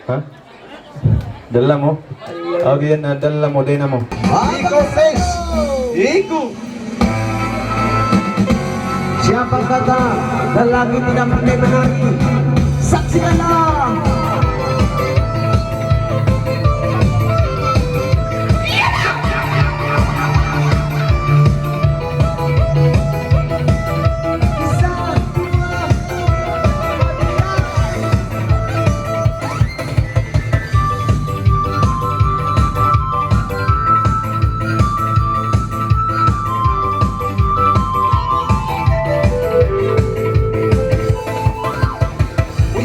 Ha? Dala mo? Okay yan, dala mo, din na mo. Iko face! Iko! Siapa kata lelaki tidak pandai menari? Saksikanlah!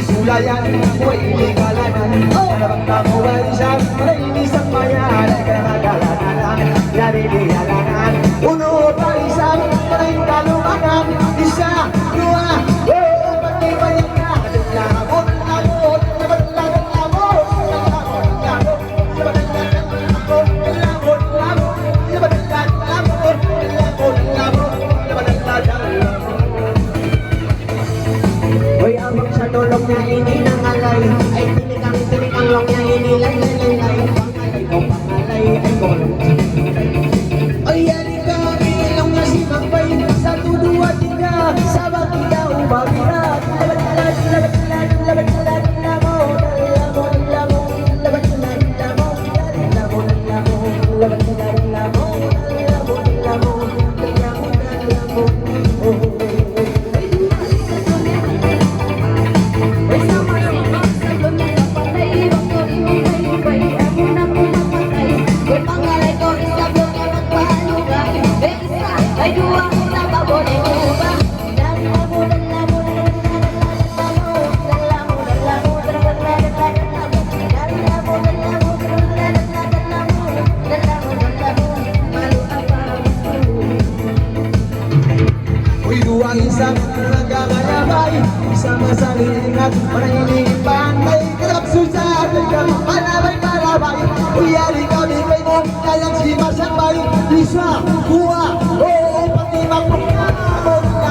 Sulayan, boy, ini kalanan. Dalam kamu barisan, ini semuanya ada kegagalan. Dari di halangan, bunuh barisan, perintah lumayan. Bisa dua, bagi banyaknya. Lamut, lamut, lamut, lamut, lamut, abang sa tulognya ini nangalay. Ay tinikang longnya ini lay. Pangalay, ay gol. Ay halika, ilongnya si Magpay. 1, 2, 3, sabag kita umabirat. Ang isang nagkakayabay, isama sa lingat, manahimik pantay, karap susah, tegak malabay. Uyari kami kay mo, kayang si Masambay, isa, dua, pati magpapalabot,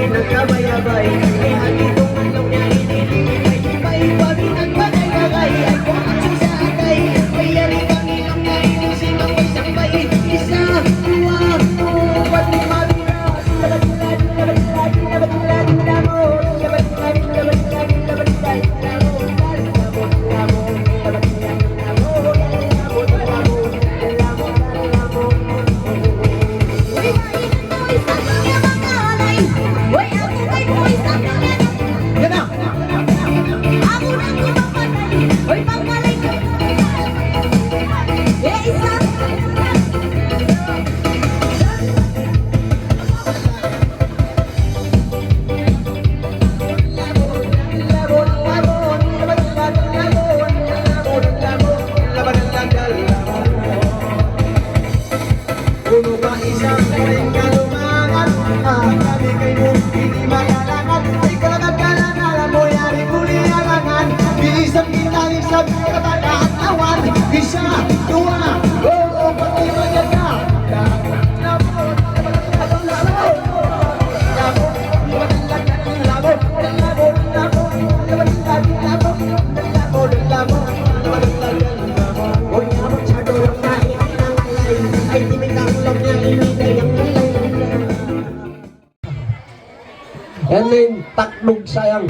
nagkabayabay, ay hatitong anong niya inilibay. May pabinag bagay-bagay, ay kung ang susatay. May yari kang ilang niya inisimang may sambay. Isa, dua, pati mabirat. Yan na yung taklog sayang.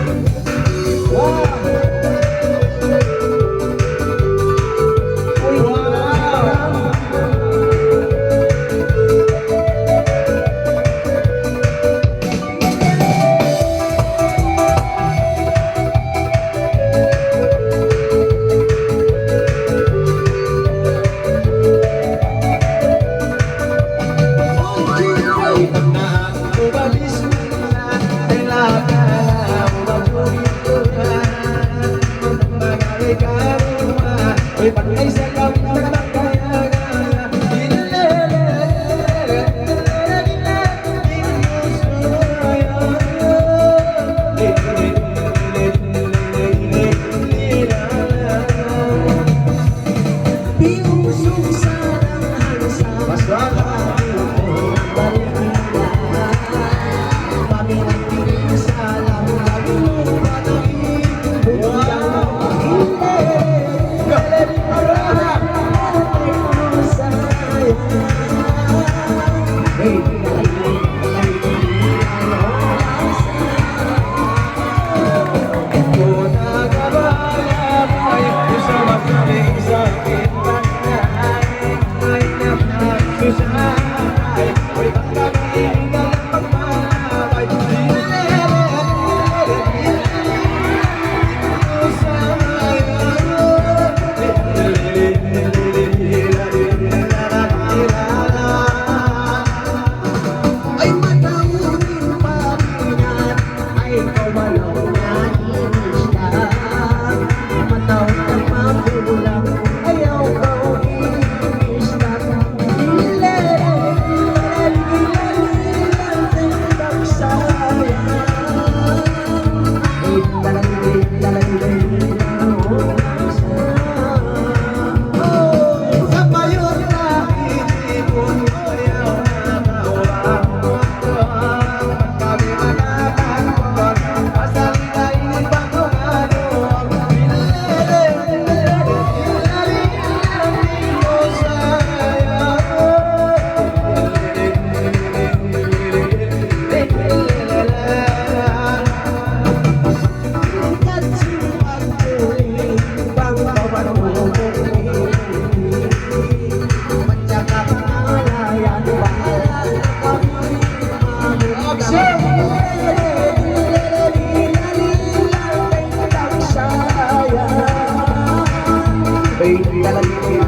Ay, lalagay ko